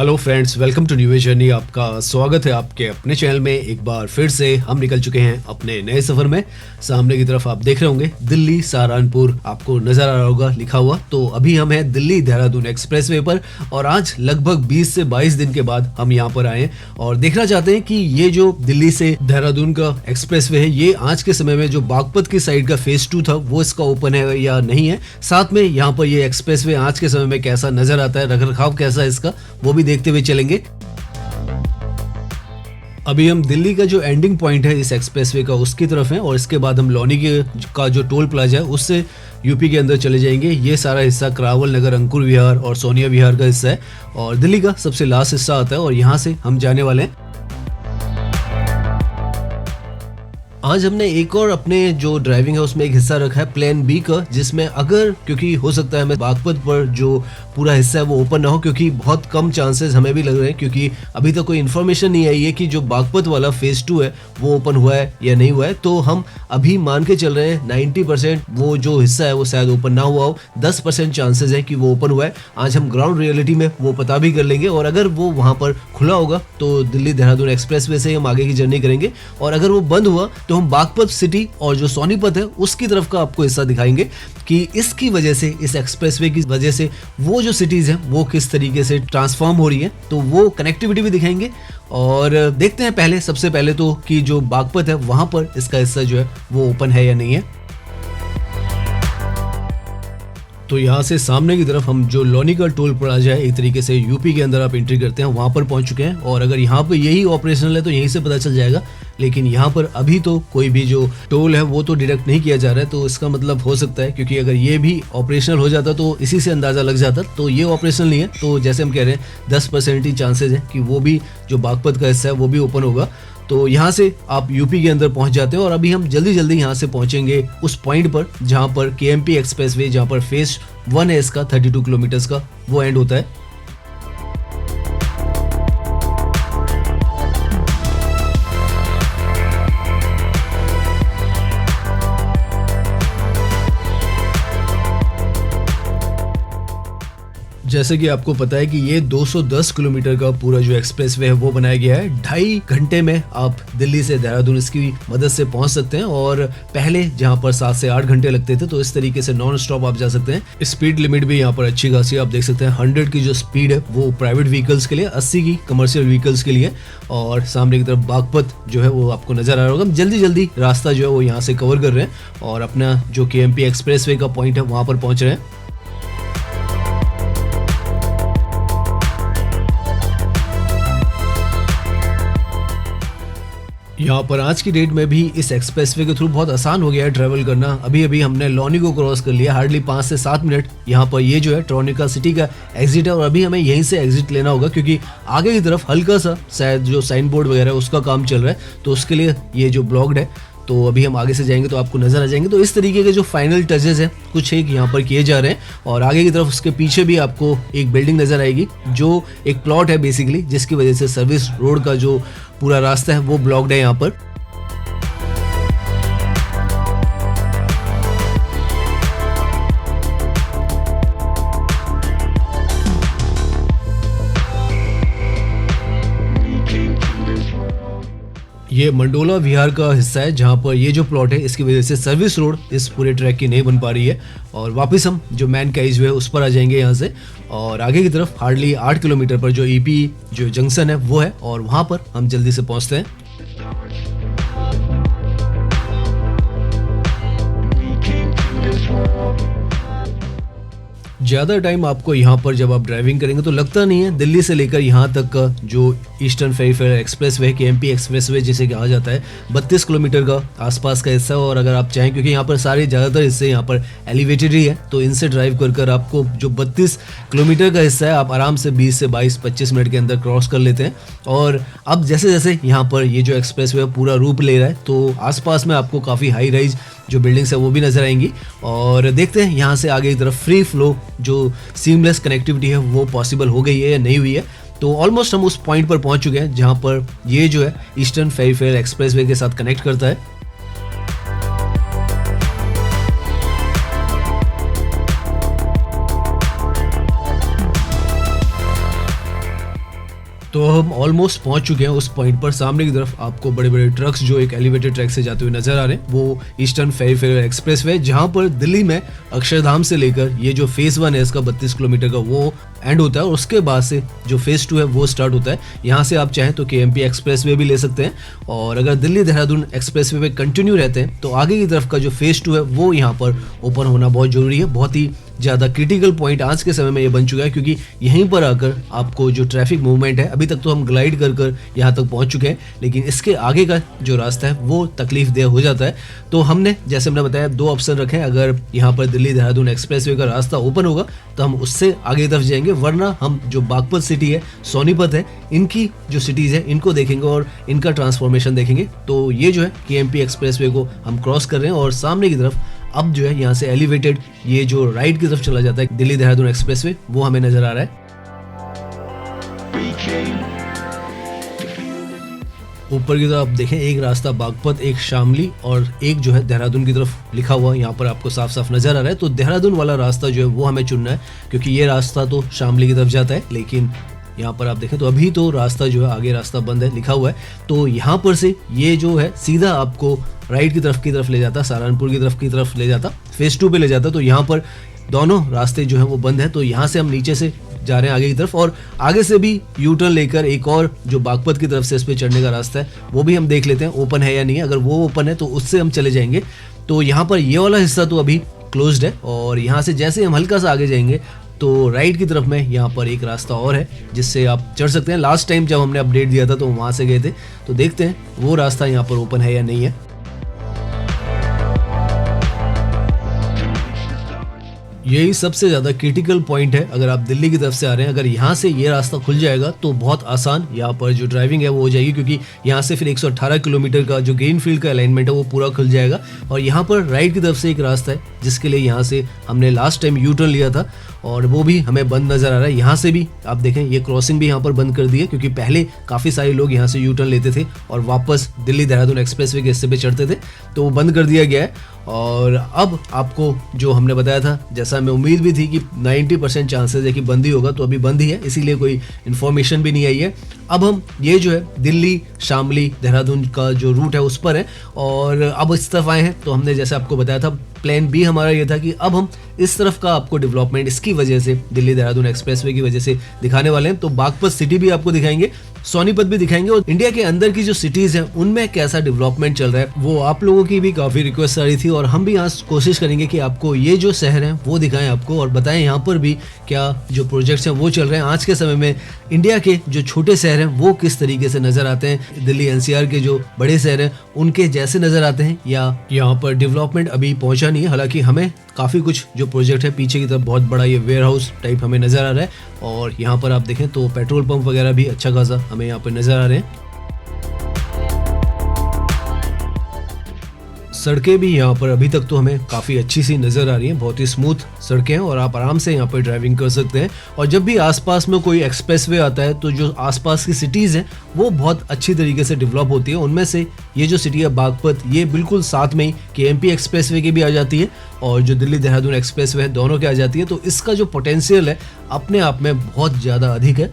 Hello friends, welcome to new journey. आपका स्वागत है आपके अपने चैनल में। एक बार फिर से हम निकल चुके हैं अपने नए सफर में। सामने की तरफ आप देख रहे होंगे दिल्ली सहारनपुर, आपको नजर आ रहा होगा लिखा हुआ। तो अभी हम हैं दिल्ली देहरादून एक्सप्रेसवे पर और आज लगभग 20 से 22 दिन के बाद हम यहाँ पर आए और देखना चाहते हैं कि ये जो दिल्ली से देहरादून का एक्सप्रेसवे है, ये आज के समय में जो बागपत की साइड का फेज 2 था वो इसका ओपन है या नहीं है। साथ में यहाँ पर ये एक्सप्रेसवे आज के समय में कैसा नजर आता है, रखरखाव कैसा है इसका, वो भी देखते हुए चलेंगे। अभी हम दिल्ली का जो एंडिंग पॉइंट है इस एक्सप्रेसवे का उसकी तरफ है और इसके बाद हम लोनी का जो टोल प्लाजा है उससे यूपी के अंदर चले जाएंगे। ये सारा हिस्सा करावल नगर, अंकुर विहार और सोनिया विहार का हिस्सा है और दिल्ली का सबसे लास्ट हिस्सा आता है और यहाँ से हम जाने वाले हैं। आज हमने एक और अपने जो ड्राइविंग है उसमें एक हिस्सा रखा है प्लान बी का, जिसमें अगर क्योंकि हो सकता है हमें बागपत पर जो पूरा हिस्सा है वो ओपन ना हो, क्योंकि बहुत कम चांसेस हमें भी लग रहे हैं, क्योंकि अभी तक कोई इन्फॉर्मेशन नहीं आई है कि जो बागपत वाला फेज 2 है वो ओपन हुआ है या नहीं हुआ है। तो हम अभी मान के चल रहे हैं 90% वो जो हिस्सा है वो शायद ओपन ना हुआ हो, 10% चांसेस है कि वो ओपन हुआ है। आज हम ग्राउंड रियलिटी में वो पता भी कर लेंगे और अगर वो वहाँ पर खुला होगा तो दिल्ली देहरादून एक्सप्रेसवे से हम आगे की जर्नी करेंगे और अगर वो बंद हुआ तो हम बागपत सिटी और जो सोनीपत है उसकी तरफ का आपको हिस्सा दिखाएंगे कि इसकी वजह से, इस एक्सप्रेसवे की वजह से वो जो सिटीज हैं वो किस तरीके से ट्रांसफॉर्म हो रही है। तो वो कनेक्टिविटी भी दिखाएंगे और देखते हैं सबसे पहले तो कि जो बागपत है वहां पर इसका हिस्सा जो है वो ओपन है या नहीं है। तो यहाँ से सामने की तरफ हम जो लोनी का टोल प्लाजा है, एक तरीके से यूपी के अंदर आप एंट्री करते हैं, वहाँ पर पहुँच चुके हैं और अगर यहाँ पर यही ऑपरेशनल है तो यहीं से पता चल जाएगा। लेकिन यहाँ पर अभी तो कोई भी जो टोल है वो तो डिडक्ट नहीं किया जा रहा है, तो इसका मतलब हो सकता है, क्योंकि अगर ये भी ऑपरेशनल हो जाता तो इसी से अंदाज़ा लग जाता। तो ये ऑपरेशनल नहीं है, तो जैसे हम कह रहे हैं 10% ही चांसेज है कि वो भी जो बागपत का हिस्सा है वो भी ओपन होगा। तो यहाँ से आप यूपी के अंदर पहुँच जाते हैं और अभी हम जल्दी यहाँ से पहुँचेंगे उस पॉइंट पर जहाँ पर केएमपी एक्सप्रेसवे, जहाँ पर फेज 1 है इसका 32 किलोमीटर्स का, वो एंड होता है। जैसे कि आपको पता है कि ये 210 किलोमीटर का पूरा जो एक्सप्रेसवे है वो बनाया गया है। 2.5 घंटे में आप दिल्ली से देहरादून इसकी मदद से पहुंच सकते हैं और पहले जहां पर 7 से 8 घंटे लगते थे तो इस तरीके से नॉन स्टॉप आप जा सकते हैं। स्पीड लिमिट भी यहाँ पर अच्छी खासी आप देख सकते हैं। 100 की जो स्पीड है वो प्राइवेट व्हीकल्स के लिए, 80 की कमर्शियल व्हीकल्स के लिए। और सामने की तरफ बागपत जो है वो आपको नजर आ रहा होगा। हम जल्दी रास्ता जो है वो यहाँ से कवर कर रहे हैं और अपना जो केएमपी एक्सप्रेसवे का पॉइंट है वहां पर पहुंच रहे हैं। यहाँ पर आज की डेट में भी इस एक्सप्रेसवे के थ्रू बहुत आसान हो गया है ट्रैवल करना। अभी हमने लोनी को क्रॉस कर लिया, हार्डली 5 से 7 मिनट। यहाँ पर ये जो है ट्रोनिका सिटी का एग्जिट है और अभी हमें यहीं से एग्जिट लेना होगा, क्योंकि आगे की तरफ हल्का सा शायद जो साइन बोर्ड वगैरह उसका काम चल रहा है, तो उसके लिए ये जो ब्लॉक्ड है। तो अभी हम आगे से जाएंगे तो आपको नजर आ जाएंगे। तो इस तरीके के जो फाइनल टचेस हैं कुछ एक यहाँ पर किए जा रहे हैं और आगे की तरफ उसके पीछे भी आपको एक बिल्डिंग नजर आएगी जो एक प्लॉट है बेसिकली, जिसकी वजह से सर्विस रोड का जो पूरा रास्ता है वो ब्लॉक्ड है यहाँ पर। ये मंडोला विहार का हिस्सा है जहाँ पर ये जो प्लॉट है इसकी वजह से सर्विस रोड इस पूरे ट्रैक की नहीं बन पा रही है और वापस हम जो मैन कैज है उस पर आ जाएंगे यहाँ से और आगे की तरफ हार्डली 8 किलोमीटर पर जो ईपी जो जंक्शन है वो है और वहाँ पर हम जल्दी से पहुँचते हैं। ज़्यादा टाइम आपको यहाँ पर जब आप ड्राइविंग करेंगे तो लगता नहीं है। दिल्ली से लेकर यहाँ तक का जो eastern peripheral expressway, KMP expressway जिसे कहा जाता है, 32 किलोमीटर का आसपास का हिस्सा। और अगर आप चाहें, क्योंकि यहाँ पर सारे ज़्यादातर हिस्से यहाँ पर एलिवेटेड ही है, तो इनसे ड्राइव कर आपको जो 32 किलोमीटर का हिस्सा है आप आराम से 20 से 22-25 मिनट के अंदर क्रॉस कर लेते हैं। और अब जैसे जैसे यहाँ पर ये जो एक्सप्रेसवे पूरा रूप ले रहा है तो आसपास में आपको काफ़ी हाई राइज जो बिल्डिंग्स है वो भी नजर आएंगी और देखते हैं यहाँ से आगे की तरफ फ्री फ्लो जो सीमलेस कनेक्टिविटी है वो पॉसिबल हो गई है या नहीं हुई है। तो ऑलमोस्ट हम उस पॉइंट पर पहुंच चुके हैं जहां पर ये जो है ईस्टर्न पेरिफेरल एक्सप्रेसवे के साथ कनेक्ट करता है। तो हम ऑलमोस्ट पहुंच चुके हैं उस पॉइंट पर। सामने की तरफ आपको बड़े बड़े ट्रक्स जो एक एलिवेटेड ट्रैक से जाते हुए नजर आ रहे हैं, वो ईस्टर्न पेरिफेरल एक्सप्रेसवे, जहां पर दिल्ली में अक्षरधाम से लेकर ये जो फेज 1 है इसका 32 किलोमीटर का वो एंड होता है, और उसके बाद से जो फेज 2 है वो स्टार्ट होता है। यहाँ से आप चाहें तो केएमपी एक्सप्रेसवे भी ले सकते हैं, और अगर दिल्ली देहरादून एक्सप्रेसवे पे कंटिन्यू रहते हैं तो आगे की तरफ का जो फेज 2 है वो यहाँ पर ओपन होना बहुत जरूरी है। बहुत ही ज़्यादा क्रिटिकल पॉइंट आज के समय में ये बन चुका है, क्योंकि यहीं पर आकर आपको जो ट्रैफिक मूवमेंट है, अभी तक तो हम ग्लाइड कर कर यहाँ तक पहुँच चुके हैं, लेकिन इसके आगे का जो रास्ता है वो तकलीफ देह हो जाता है। तो हमने, जैसे हमने बताया, 2 ऑप्शन रखे हैं। अगर यहाँ पर दिल्ली देहरादून एक्सप्रेसवे का रास्ता ओपन होगा तो हम उससे आगे की तरफ जाएंगे, वरना हम जो बागपत सिटी है, सोनीपत है, इनकी जो सिटीज़ है इनको देखेंगे और इनका ट्रांसफॉर्मेशन देखेंगे। तो ये जो है केएमपी एक्सप्रेसवे को हम क्रॉस कर रहे हैं, और सामने की तरफ अब जो है यहाँ से एलिवेटेड ये जो राइट की तरफ चला जाता है दिल्ली देहरादून एक्सप्रेसवे, वो हमें नजर आ रहा है। ऊपर की तरफ आप देखें, एक रास्ता बागपत, एक शामली और एक जो है देहरादून की तरफ लिखा हुआ यहाँ पर आपको साफ साफ नजर आ रहा है। तो देहरादून वाला रास्ता जो है वो हमें चुनना है, क्योंकि ये रास्ता तो शामली की तरफ जाता है, लेकिन यहाँ पर आप देखें तो अभी तो रास्ता जो है आगे रास्ता बंद है लिखा हुआ है। तो यहाँ पर से ये जो है सीधा आपको राइट की तरफ ले जाता, सहारनपुर की तरफ ले जाता, फेज 2 पे ले जाता। तो यहाँ पर दोनों रास्ते जो है वो बंद है। तो यहाँ से हम नीचे से जा रहे हैं आगे की तरफ, और आगे से भी यू टर्न लेकर एक और जो बागपत की तरफ से इस पे चढ़ने का रास्ता है वो भी हम देख लेते हैं ओपन है या नहीं है। अगर वो ओपन है तो उससे हम चले जाएंगे। तो यहाँ पर ये वाला हिस्सा तो अभी क्लोज्ड है, और यहाँ से जैसे हम हल्का सा आगे जाएंगे तो राइट की तरफ में यहाँ पर एक रास्ता और है जिससे आप चढ़ सकते हैं। लास्ट टाइम जब हमने अपडेट दिया था तो वहाँ से गए थे, तो देखते हैं वो रास्ता यहाँ पर ओपन है या नहीं है। यही सबसे ज़्यादा क्रिटिकल पॉइंट है अगर आप दिल्ली की तरफ से आ रहे हैं। अगर यहाँ से ये रास्ता खुल जाएगा तो बहुत आसान यहाँ पर जो ड्राइविंग है वो हो जाएगी, क्योंकि यहाँ से फिर 118 किलोमीटर का जो ग्रीन फील्ड का अलाइनमेंट है वो पूरा खुल जाएगा। और यहाँ पर राइट की तरफ से एक रास्ता है जिसके लिए यहाँ से हमने लास्ट टाइम यू टर्न लिया था, और वो भी हमें बंद नज़र आ रहा है। यहाँ से भी आप देखें ये क्रॉसिंग भी यहाँ पर बंद कर दी है, क्योंकि पहले काफ़ी सारे लोग यहाँ से यू टर्न लेते थे और वापस दिल्ली देहरादून एक्सप्रेसवे के हिस्से पे चढ़ते थे, तो वो बंद कर दिया गया है। और अब आपको जो हमने बताया था, जैसा हमें उम्मीद भी थी कि 90% चांसेस है कि बंद ही होगा, तो अभी बंद ही है, इसीलिए कोई इन्फॉर्मेशन भी नहीं आई है। अब हम ये जो है दिल्ली शामली देहरादून का जो रूट है उस पर है, और अब इस तरफ आए हैं। तो हमने जैसे आपको बताया था, प्लान बी हमारा ये था कि अब हम इस तरफ का आपको डेवलपमेंट इसकी वजह से, दिल्ली देहरादून एक्सप्रेसवे की वजह से दिखाने वाले हैं। तो बागपत सिटी भी आपको दिखाएंगे, सोनीपत भी दिखाएंगे, और इंडिया के अंदर की जो सिटीज हैं उनमें कैसा डेवलपमेंट चल रहा है वो आप लोगों की भी काफी रिक्वेस्ट आ रही थी, और हम भी यहाँ कोशिश करेंगे कि आपको ये जो शहर हैं वो दिखाएं आपको, और बताएं यहाँ पर भी क्या जो प्रोजेक्ट्स हैं वो चल रहे हैं। आज के समय में इंडिया के जो छोटे शहर हैं वो किस तरीके से नजर आते हैं, दिल्ली एनसीआर के जो बड़े शहर हैं उनके जैसे नजर आते हैं, या यहाँ पर डेवलपमेंट अभी पहुंचा नहीं है। हालांकि हमें काफ़ी कुछ जो प्रोजेक्ट है, पीछे की तरफ बहुत बड़ा ये वेयर हाउस टाइप हमें नज़र आ रहा है, और यहाँ पर आप देखें तो पेट्रोल पंप वगैरह भी अच्छा खासा हमें यहाँ पर नज़र आ रहे हैं। सड़कें भी यहाँ पर अभी तक तो हमें काफ़ी अच्छी सी नज़र आ रही हैं, बहुत ही स्मूथ सड़कें हैं, और आप आराम से यहाँ पर ड्राइविंग कर सकते हैं। और जब भी आसपास में कोई एक्सप्रेसवे आता है तो जो आसपास की सिटीज़ हैं वो बहुत अच्छी तरीके से डेवलप होती है। उनमें से ये जो सिटी है बागपत, ये बिल्कुल साथ में ही केएमपी एक्सप्रेसवे की भी आ जाती है, और जो दिल्ली देहरादून एक्सप्रेसवे है दोनों के आ जाती है। तो इसका जो पोटेंशियल है अपने आप में बहुत ज़्यादा अधिक है।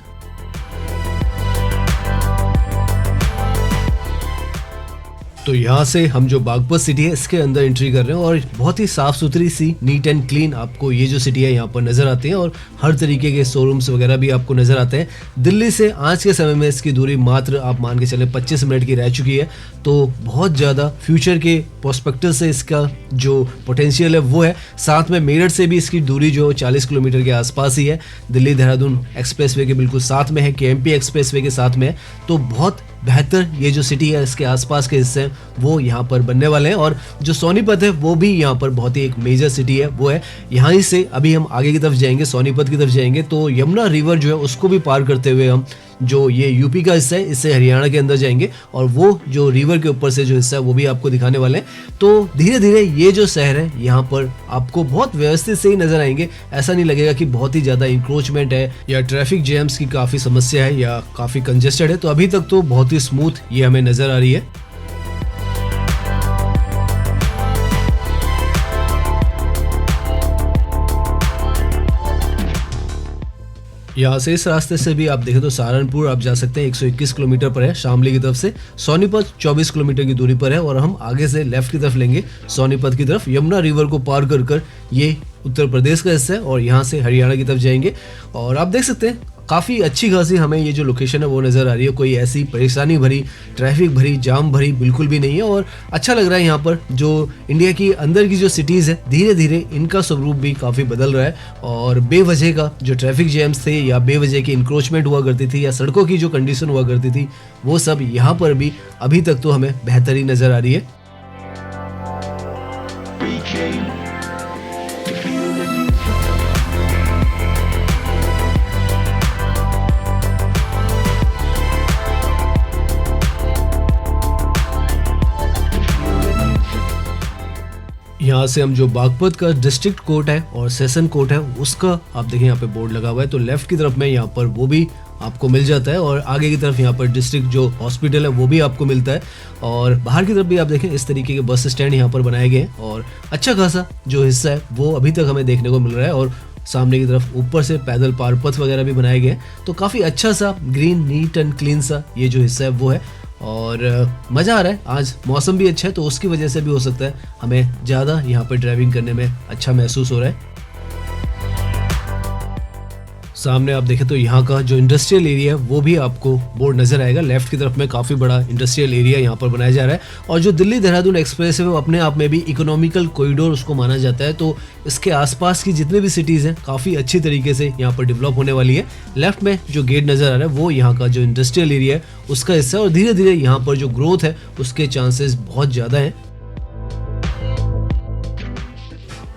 तो यहाँ से हम जो बागपत सिटी है इसके अंदर एंट्री कर रहे हैं, और बहुत ही साफ़ सुथरी सी नीट एंड क्लीन आपको ये जो सिटी है यहाँ पर नज़र आती है, और हर तरीके के शोरूम्स वगैरह भी आपको नज़र आते हैं। दिल्ली से आज के समय में इसकी दूरी मात्र आप मान के चलें 25 मिनट की रह चुकी है, तो बहुत ज़्यादा फ्यूचर के प्रोस्पेक्टिव से इसका जो पोटेंशियल है वो है। साथ में मेरठ से भी इसकी दूरी जो 40 किलोमीटर के आसपास ही है, दिल्ली देहरादून एक्सप्रेसवे के बिल्कुल साथ में है, केएमपी एक्सप्रेसवे के साथ में है। तो बहुत बेहतर ये जो सिटी है इसके आसपास के हिस्से हैं वो यहाँ पर बनने वाले हैं, और जो सोनीपत है वो भी यहाँ पर बहुत ही एक मेजर सिटी है वो है। यहाँ ही से अभी हम आगे की तरफ जाएंगे, सोनीपत की तरफ जाएंगे, तो यमुना रिवर जो है उसको भी पार करते हुए हम जो ये यूपी का हिस्सा है इससे हरियाणा के अंदर जाएंगे, और वो जो रिवर के ऊपर से जो हिस्सा है वो भी आपको दिखाने वाले हैं। तो धीरे धीरे ये जो शहर है यहाँ पर आपको बहुत व्यवस्थित से ही नजर आएंगे। ऐसा नहीं लगेगा कि बहुत ही ज़्यादा इंक्रोचमेंट है या ट्रैफिक जैम्स की काफ़ी समस्या है या काफ़ी कंजेस्टेड है। तो अभी तक तो बहुत ही स्मूथ ये हमें नज़र आ रही है। यहाँ से इस रास्ते से भी आप देखें तो सहारनपुर आप जा सकते हैं, 121 किलोमीटर पर है शामली की तरफ से। सोनीपत 24 किलोमीटर की दूरी पर है और हम आगे से लेफ्ट की तरफ लेंगे सोनीपत की तरफ। यमुना रिवर को पार कर कर ये उत्तर प्रदेश का हिस्सा है और यहाँ से हरियाणा की तरफ जाएंगे। और आप देख सकते हैं काफ़ी अच्छी खासी हमें ये जो लोकेशन है वो नज़र आ रही है। कोई ऐसी परेशानी भरी, ट्रैफिक भरी, जाम भरी बिल्कुल भी नहीं है और अच्छा लग रहा है। यहाँ पर जो इंडिया की अंदर की जो सिटीज़ है धीरे धीरे इनका स्वरूप भी काफ़ी बदल रहा है और बेवजह का जो ट्रैफिक जैम्स थे या बेवजह की इंक्रोचमेंट हुआ करती थी या सड़कों की जो कंडीशन हुआ करती थी वो सब यहाँ पर भी अभी तक तो हमें बेहतरी नज़र आ रही है। यहाँ से हम जो बागपत का डिस्ट्रिक्ट कोर्ट है और सेशन कोर्ट है उसका आप देखें यहाँ पे बोर्ड लगा हुआ है, तो लेफ्ट की तरफ में यहाँ पर वो भी आपको मिल जाता है और आगे की तरफ यहाँ पर डिस्ट्रिक्ट जो हॉस्पिटल है वो भी आपको मिलता है। और बाहर की तरफ भी आप देखें इस तरीके के बस स्टैंड यहाँ पर बनाए गए हैं और अच्छा खासा जो हिस्सा है वो अभी तक हमें देखने को मिल रहा है। और सामने की तरफ ऊपर से पैदल पार पथ वगैरह भी बनाए गए हैं, तो काफ़ी अच्छा सा ग्रीन नीट एंड क्लीन सा ये जो हिस्सा है वो है और मज़ा आ रहा है। आज मौसम भी अच्छा है तो उसकी वजह से भी हो सकता है हमें ज़्यादा यहाँ पर ड्राइविंग करने में अच्छा महसूस हो रहा है। सामने आप देखें तो यहाँ का जो इंडस्ट्रियल एरिया है वो भी आपको बोर्ड नजर आएगा। लेफ्ट की तरफ में काफ़ी बड़ा इंडस्ट्रियल एरिया यहाँ पर बनाया जा रहा है और जो दिल्ली देहरादून एक्सप्रेस है वो अपने आप में भी इकोनॉमिकल कॉरिडोर उसको माना जाता है, तो इसके आसपास की जितने भी सिटीज़ हैं काफ़ी अच्छी तरीके से यहाँ पर डेवलप होने वाली है। लेफ्ट में जो गेट नज़र आ रहा है वो यहाँ का जो इंडस्ट्रियल एरिया है उसका हिस्सा है और धीरे धीरे यहाँ पर जो ग्रोथ है उसके चांसेस बहुत ज़्यादा हैं।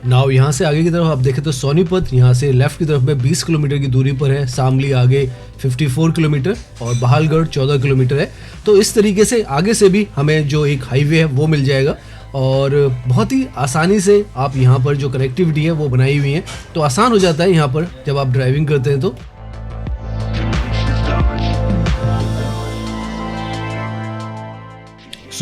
नाउ यहाँ से आगे की तरफ आप देखें तो सोनीपत यहाँ से लेफ्ट की तरफ में 20 किलोमीटर की दूरी पर है, शामली आगे 54 किलोमीटर और बहालगढ़ 14 किलोमीटर है। तो इस तरीके से आगे से भी हमें जो एक हाईवे है वो मिल जाएगा और बहुत ही आसानी से आप यहाँ पर जो कनेक्टिविटी है वो बनाई हुई है, तो आसान हो जाता है यहाँ पर जब आप ड्राइविंग करते हैं। तो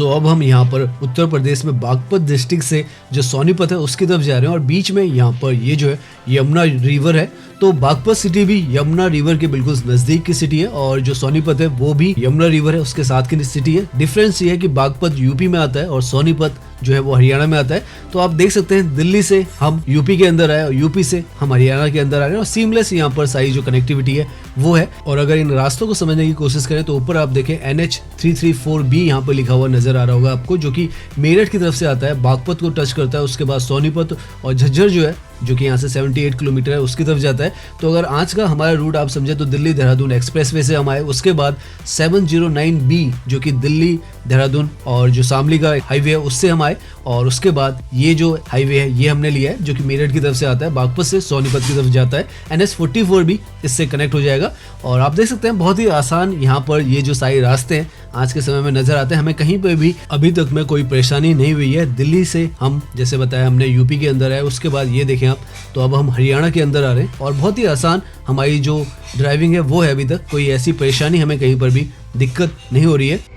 अब हम यहाँ पर उत्तर प्रदेश में बागपत डिस्ट्रिक्ट से जो सोनीपत है उसकी तरफ जा रहे हैं और बीच में यहाँ पर ये जो है यमुना रिवर है। तो बागपत सिटी भी यमुना रिवर के बिल्कुल नजदीक की सिटी है और जो सोनीपत है वो भी यमुना रिवर है उसके साथ की सिटी है। डिफरेंस ये है कि बागपत यूपी में आता है और सोनीपत जो है वो हरियाणा में आता है। तो आप देख सकते हैं दिल्ली से हम यूपी के अंदर आए और यूपी से हम हरियाणा के अंदर आ रहे हैं और सीमलेस यहाँ पर सारी जो कनेक्टिविटी है वो है। और अगर इन रास्तों को समझने की कोशिश करें तो ऊपर आप देखें NH 334B यहाँ पर लिखा हुआ नजर आ रहा होगा आपको, जो कि मेरठ की तरफ से आता है, बागपत को टच करता है, उसके बाद सोनीपत और झज्जर जो है जो कि यहाँ से 78 किलोमीटर है उसकी तरफ जाता है। तो अगर आज का हमारा रूट आप समझे तो दिल्ली देहरादून एक्सप्रेसवे से हम आए, उसके बाद 709B जो कि दिल्ली देहरादून और जो शामली का हाईवे है उससे हम आए और उसके बाद ये जो हाईवे है ये हमने लिया है जो कि मेरठ की तरफ से आता है, बागपत से सोनीपत की तरफ जाता है। NH 44 भी इससे कनेक्ट हो जाएगा और आप देख सकते हैं बहुत ही आसान यहाँ पर ये जो सारे रास्ते हैं आज के समय में नजर आते हैं। हमें कहीं पर भी अभी तक में कोई परेशानी नहीं हुई है। दिल्ली से हम जैसे बताया हमने यूपी के अंदर है, उसके बाद ये देखें आप तो अब हम हरियाणा के अंदर आ रहे हैं और बहुत ही आसान हमारी जो ड्राइविंग है वो है। अभी तक कोई ऐसी परेशानी हमें कहीं पर भी दिक्कत नहीं हो रही है।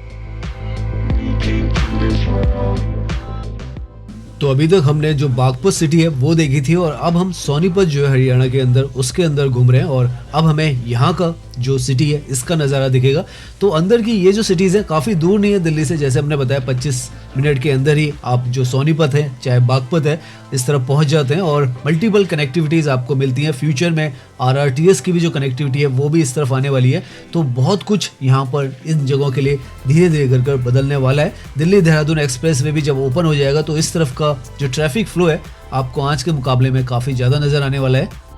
तो अभी तक हमने जो बागपत सिटी है वो देखी थी और अब हम सोनीपत जो है हरियाणा के अंदर उसके अंदर घूम रहे हैं और अब हमें यहाँ का जो सिटी है इसका नज़ारा दिखेगा। तो अंदर की ये जो सिटीज़ है काफ़ी दूर नहीं है दिल्ली से, जैसे हमने बताया 25 मिनट के अंदर ही आप जो सोनीपत है चाहे बागपत है इस तरफ पहुंच जाते हैं और मल्टीपल कनेक्टिविटीज़ आपको मिलती हैं। फ्यूचर में RRTS की भी जो कनेक्टिविटी है वो भी इस तरफ आने वाली है। तो बहुत कुछ यहाँ पर इन जगहों के लिए धीरे धीरे कर बदलने वाला है। दिल्ली देहरादून एक्सप्रेस वे भी जब ओपन हो जाएगा तो इस तरफ का जो ट्रैफिक फ्लो है आपको आज के मुकाबले में काफ़ी ज़्यादा नज़र आने वाला है।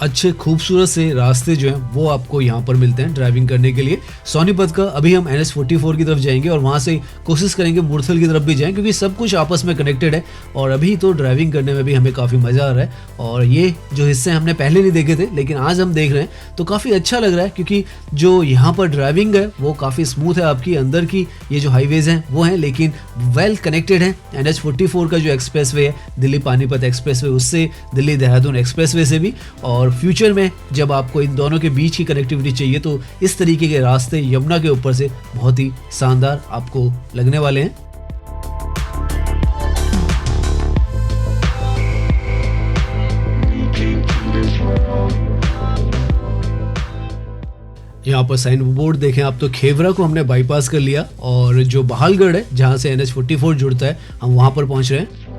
अच्छे खूबसूरत से रास्ते जो हैं वो आपको यहाँ पर मिलते हैं ड्राइविंग करने के लिए। सोनीपत का अभी हम NH 44 की तरफ जाएंगे और वहाँ से कोशिश करेंगे मुरथल की तरफ भी जाएं क्योंकि सब कुछ आपस में कनेक्टेड है और अभी तो ड्राइविंग करने में भी हमें काफ़ी मज़ा आ रहा है। और ये जो हिस्से हमने पहले नहीं देखे थे लेकिन आज हम देख रहे हैं तो काफ़ी अच्छा लग रहा है क्योंकि जो यहाँ पर ड्राइविंग है वो काफ़ी स्मूथ है। आपकी अंदर की ये जो हाईवेज़ हैं वो हैं लेकिन वेल कनेक्टेड हैं। NH 44 का जो एक्सप्रेस वे है दिल्ली पानीपत एक्सप्रेस वे उससे, दिल्ली देहरादून एक्सप्रेस वे से भी, और फ्यूचर में जब आपको इन दोनों के बीच की कनेक्टिविटी चाहिए तो इस तरीके के रास्ते यमुना के ऊपर से बहुत ही शानदार आपको लगने वाले हैं। यहाँ पर साइन बोर्ड देखें आप तो खेवरा को हमने बाईपास कर लिया और जो बहालगढ़ है जहाँ से NH44 जुड़ता है हम वहाँ पर पहुँच रहे हैं।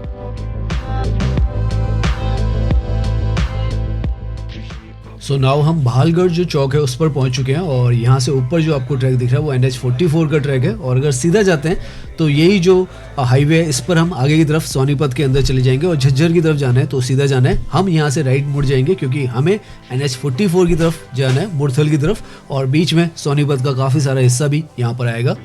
सो नाउ हम बहालगढ़ जो चौक है उस पर पहुंच चुके हैं और यहाँ से ऊपर जो आपको ट्रैक दिख रहा है वो NH44 का ट्रैक है और अगर सीधा जाते हैं तो यही जो हाईवे है इस पर हम आगे की तरफ सोनीपत के अंदर चले जाएंगे और झज्जर की तरफ जाना है तो सीधा जाना है। हम यहाँ से राइट मुड़ जाएंगे क्योंकि हमें NH44 की तरफ जाना है, मुरथल की तरफ, और बीच में सोनीपत का काफ़ी सारा हिस्सा भी यहाँ पर आएगा।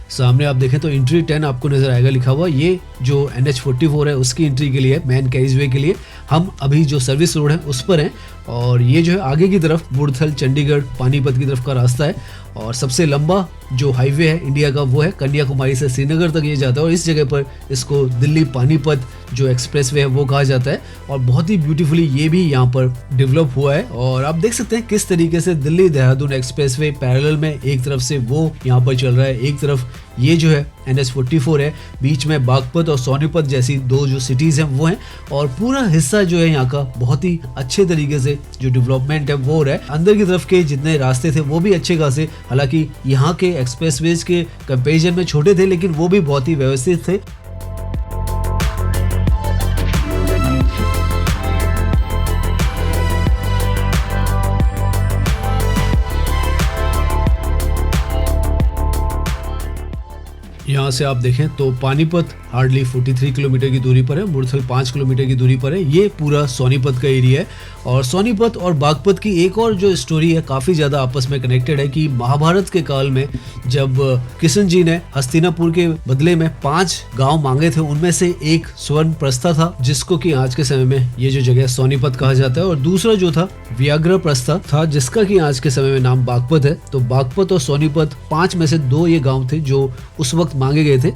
सामने आप देखें तो एंट्री 10 आपको नजर आएगा लिखा हुआ। ये जो NH44 है उसकी एंट्री के लिए, मेन कैरिजवे के लिए हम अभी जो सर्विस रोड है उस पर हैं और ये जो है आगे की तरफ मुरथल, चंडीगढ़, पानीपत की तरफ का रास्ता है और सबसे लंबा जो हाईवे है इंडिया का वो है कन्याकुमारी से श्रीनगर तक ये जाता है और इस जगह पर इसको दिल्ली पानीपत जो एक्सप्रेसवे है वो कहा जाता है और बहुत ही ब्यूटीफुली ये भी यहाँ पर डेवलप हुआ है। और आप देख सकते हैं किस तरीके से दिल्ली देहरादून एक्सप्रेसवे पैरेलल में एक तरफ से वो यहाँ पर चल रहा है, एक तरफ ये जो है NH44 है, बीच में बागपत और सोनीपत जैसी दो जो सिटीज हैं वो हैं और पूरा हिस्सा जो है यहाँ का बहुत ही अच्छे तरीके से जो डेवलपमेंट है वो हो रहा है। अंदर की तरफ के जितने रास्ते थे वो भी अच्छे खासे, हालांकि यहाँ के एक्सप्रेसवेज के कंपैरिजन में छोटे थे लेकिन वो भी बहुत ही व्यवस्थित थे। यहाँ से आप देखें तो पानीपत हार्डली 43 किलोमीटर की दूरी पर है, मुरथल 5 किलोमीटर की दूरी पर है। ये पूरा सोनीपत का एरिया है और सोनीपत और बागपत की एक और जो स्टोरी है काफ़ी ज़्यादा आपस में कनेक्टेड है कि महाभारत के काल में जब किशन जी ने हस्तिनापुर के बदले में 5 गांव मांगे थे उनमें से एक स्वर्ण प्रस्था था जिसको कि आज के समय में ये जो जगह सोनीपत कहा जाता है और दूसरा जो था व्याघ्र प्रस्था था जिसका कि आज के समय में नाम बागपत है। तो बागपत और सोनीपत 5 में से 2 ये गाँव थे जो उस वक्त मांगे गए थे।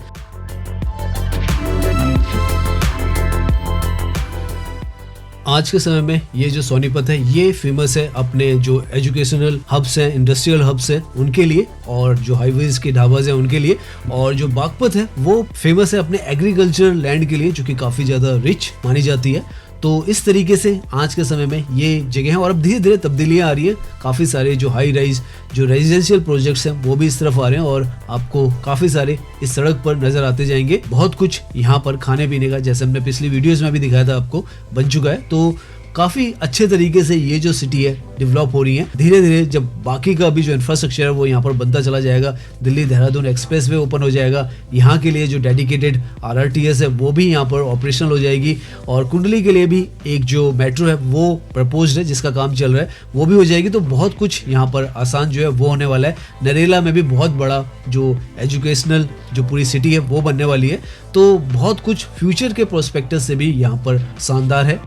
आज के समय में ये जो सोनीपत है ये फेमस है अपने जो एजुकेशनल हब्स हैं, इंडस्ट्रियल हब्स हैं उनके लिए और जो हाईवेज के ढाबाज हैं उनके लिए, और जो बागपत है वो फेमस है अपने एग्रीकल्चर लैंड के लिए जो कि काफ़ी ज़्यादा रिच मानी जाती है। तो इस तरीके से आज के समय में ये जगह है और अब धीरे धीरे तब्दीलियां आ रही है। काफ़ी सारे जो हाई राइज जो रेजिडेंशियल प्रोजेक्ट्स हैं वो भी इस तरफ आ रहे हैं और आपको काफ़ी सारे इस सड़क पर नजर आते जाएंगे। बहुत कुछ यहाँ पर खाने पीने का, जैसे हमने पिछली वीडियोस में भी दिखाया था आपको, बन चुका है। तो काफ़ी अच्छे तरीके से ये जो सिटी है डेवलप हो रही है। धीरे धीरे जब बाकी का भी जो इंफ्रास्ट्रक्चर है वो यहाँ पर बनता चला जाएगा, दिल्ली देहरादून एक्सप्रेसवे ओपन हो जाएगा, यहाँ के लिए जो डेडिकेटेड RRTS है वो भी यहाँ पर ऑपरेशनल हो जाएगी और कुंडली के लिए भी एक जो मेट्रो है वो प्रपोज्ड है जिसका काम चल रहा है वो भी हो जाएगी। तो बहुत कुछ यहाँ पर आसान जो है वो होने वाला है। नरेला में भी बहुत बड़ा जो एजुकेशनल जो पूरी सिटी है वो बनने वाली है। तो बहुत कुछ फ्यूचर के प्रोस्पेक्टस से भी यहाँ पर शानदार है।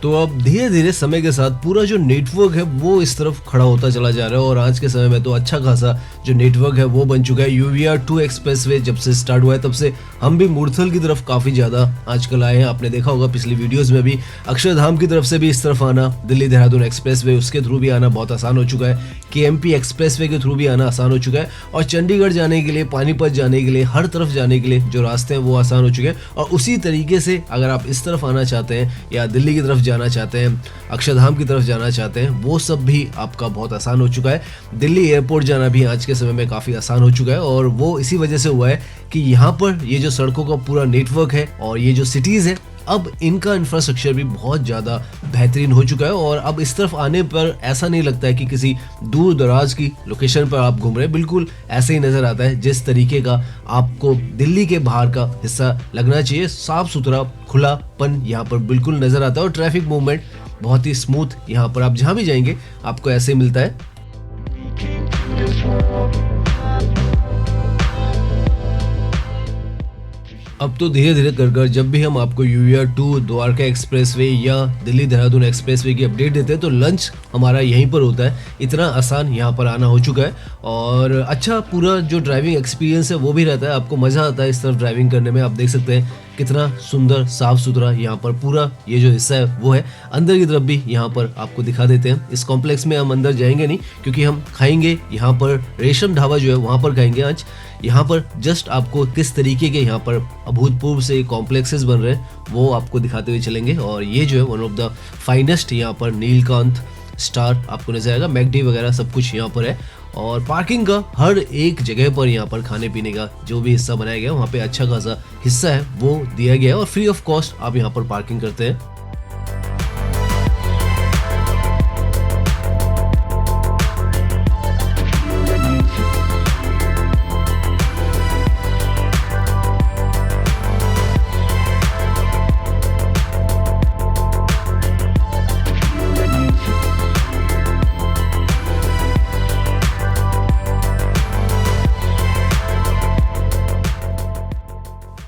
तो अब धीरे धीरे समय के साथ पूरा जो नेटवर्क है वो इस तरफ खड़ा होता चला जा रहा है और आज के समय में तो अच्छा खासा जो नेटवर्क है वो बन चुका है। UVR2 एक्सप्रेसवे जब से स्टार्ट हुआ है तब से हम भी मुरथल की तरफ काफ़ी ज़्यादा आजकल आए हैं। आपने देखा होगा पिछली वीडियोस में भी अक्षरधाम की तरफ से भी इस तरफ आना, दिल्ली देहरादून एक्सप्रेसवे उसके थ्रू भी आना बहुत आसान हो चुका है, KMP एक्सप्रेसवे के थ्रू भी आना आसान हो चुका है और चंडीगढ़ जाने के लिए, पानीपत जाने के लिए, हर तरफ जाने के लिए जो रास्ते हैं वो आसान हो चुके हैं। और उसी तरीके से अगर आप इस तरफ आना चाहते हैं या दिल्ली की तरफ जाना चाहते हैं, अक्षरधाम की तरफ जाना चाहते हैं, वो सब भी आपका बहुत आसान हो चुका है। दिल्ली एयरपोर्ट जाना भी आज के समय में काफ़ी आसान हो चुका है और वो इसी वजह से हुआ है कि यहाँ पर ये जो सड़कों का पूरा नेटवर्क है और ये जो सिटीज़ है अब इनका इंफ्रास्ट्रक्चर भी बहुत ज़्यादा बेहतरीन हो चुका है और अब इस तरफ आने पर ऐसा नहीं लगता है कि किसी दूर दराज की लोकेशन पर आप घूम रहे हैं। बिल्कुल ऐसे ही नज़र आता है जिस तरीके का आपको दिल्ली के बाहर का हिस्सा लगना चाहिए। साफ सुथरा खुलापन यहाँ पर बिल्कुल नज़र आता है और ट्रैफिक मूवमेंट बहुत ही स्मूथ यहाँ पर आप जहाँ भी जाएंगे आपको ऐसे ही मिलता है। अब तो धीरे धीरे कर जब भी हम आपको UER 2 द्वारका एक्सप्रेसवे या दिल्ली देहरादून एक्सप्रेसवे की अपडेट देते हैं तो लंच हमारा यहीं पर होता है। इतना आसान यहाँ पर आना हो चुका है और अच्छा पूरा जो ड्राइविंग एक्सपीरियंस है वो भी रहता है। आपको मज़ा आता है इस तरफ ड्राइविंग करने में। आप देख सकते हैं कितना सुंदर साफ सुथरा यहाँ पर पूरा ये जो हिस्सा है वो है। अंदर की तरफ भी यहाँ पर आपको दिखा देते हैं। इस कॉम्प्लेक्स में हम अंदर जाएंगे नहीं क्योंकि हम खाएंगे यहाँ पर रेशम ढाबा जो है वहाँ पर खाएंगे आज। यहाँ पर जस्ट आपको किस तरीके के यहाँ पर अभूतपूर्व से कॉम्प्लेक्सेस बन रहे हैं वो आपको दिखाते हुए चलेंगे। और ये जो है वन ऑफ द फाइनेस्ट यहाँ पर नीलकांत स्टार आपको नजर आएगा। मैकडी वगैरह सब कुछ यहाँ पर है और पार्किंग का हर एक जगह पर यहाँ पर खाने पीने का जो भी हिस्सा बनाया गया है वहाँ पे अच्छा खासा हिस्सा है वो दिया गया है और फ्री ऑफ कॉस्ट आप यहाँ पर पार्किंग करते हैं।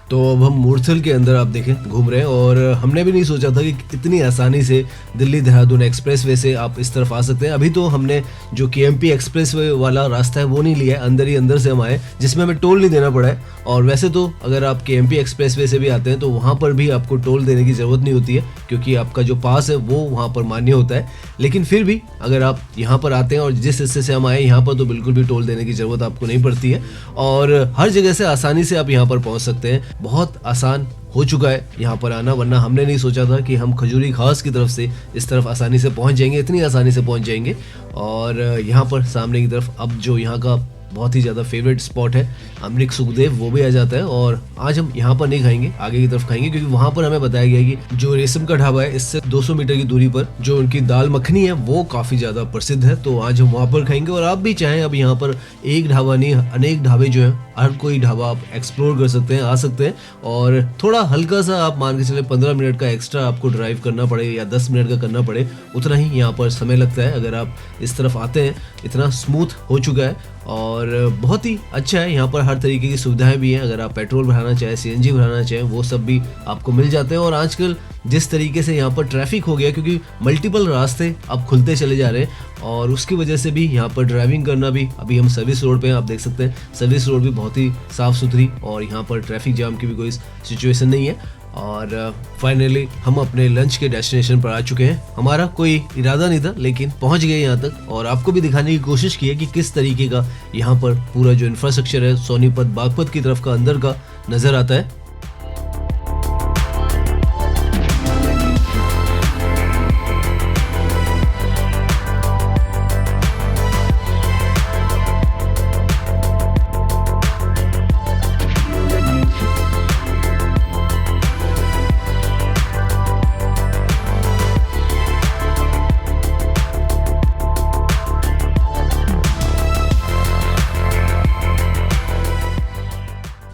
तो अब हम मूर्थल के अंदर आप देखें घूम रहे हैं और हमने भी नहीं सोचा था कि इतनी आसानी से दिल्ली देहरादून एक्सप्रेसवे से आप इस तरफ आ सकते हैं। अभी तो हमने जो KMP एक्सप्रेसवे वाला रास्ता है वो नहीं लिया है, अंदर ही अंदर से हम आए जिसमें हमें टोल नहीं देना पड़ा है। और वैसे तो अगर आप KMP एक्सप्रेसवे से भी आते हैं तो वहाँ पर भी आपको टोल देने की ज़रूरत नहीं होती है क्योंकि आपका जो पास है वो वहाँ पर मान्य होता है। लेकिन फिर भी अगर आप यहाँ पर आते हैं और जिस हिस्से से हम आए यहाँ पर तो बिल्कुल भी टोल देने की ज़रूरत आपको नहीं पड़ती है और हर जगह से आसानी से आप यहाँ पर पहुँच सकते हैं। बहुत आसान हो चुका है यहाँ पर आना, वरना हमने नहीं सोचा था कि हम खजूरी खास की तरफ से इस तरफ आसानी से पहुँच जाएंगे, इतनी आसानी से पहुँच जाएंगे। और यहाँ पर सामने की तरफ अब जो यहाँ का बहुत ही ज़्यादा फेवरेट स्पॉट है अमरीक सुखदेव वो भी आ जाता है। और आज हम यहाँ पर नहीं खाएंगे, आगे की तरफ खाएंगे क्योंकि वहाँ पर हमें बताया गया है कि जो रेशम का ढाबा है इससे 200 मीटर की दूरी पर जो उनकी दाल मखनी है वो काफ़ी ज़्यादा प्रसिद्ध है। तो आज हम वहाँ पर खाएंगे और आप भी चाहें अब यहाँ पर एक ढाबा नहीं अनेक ढाबे जो है हर कोई ढाबा आप एक्सप्लोर कर सकते हैं, आ सकते हैं। और थोड़ा हल्का सा आप मान के चले 15 मिनट का एक्स्ट्रा आपको ड्राइव करना पड़े या 10 मिनट का करना पड़े उतना ही यहाँ पर समय लगता है अगर आप इस तरफ आते हैं। इतना स्मूथ हो चुका है और बहुत ही अच्छा है। यहाँ पर हर तरीके की सुविधाएं भी हैं। अगर आप पेट्रोल भराना चाहें, CNG भराना चाहें वो सब भी आपको मिल जाते हैं। और आजकल जिस तरीके से यहाँ पर ट्रैफिक हो गया क्योंकि मल्टीपल रास्ते अब खुलते चले जा रहे हैं और उसकी वजह से भी यहाँ पर ड्राइविंग करना भी, अभी हम सर्विस रोड पे हैं, आप देख सकते हैं सर्विस रोड भी बहुत ही साफ़ सुथरी और यहाँ पर ट्रैफिक जाम की भी कोई सिचुएशन नहीं है। और फाइनली हम अपने लंच के डेस्टिनेशन पर आ चुके हैं। हमारा कोई इरादा नहीं था लेकिन पहुंच गए यहाँ तक और आपको भी दिखाने की कोशिश की है कि किस तरीके का यहाँ पर पूरा जो इंफ्रास्ट्रक्चर है सोनीपत बागपत की तरफ का अंदर का नज़र आता है।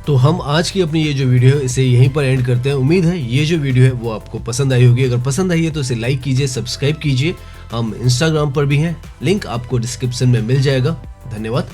तो हम आज की अपनी ये जो वीडियो है इसे यहीं पर एंड करते हैं। उम्मीद है ये जो वीडियो है वो आपको पसंद आई होगी। अगर पसंद आई है तो इसे लाइक कीजिए, सब्सक्राइब कीजिए। हम इंस्टाग्राम पर भी हैं, लिंक आपको डिस्क्रिप्शन में मिल जाएगा। धन्यवाद।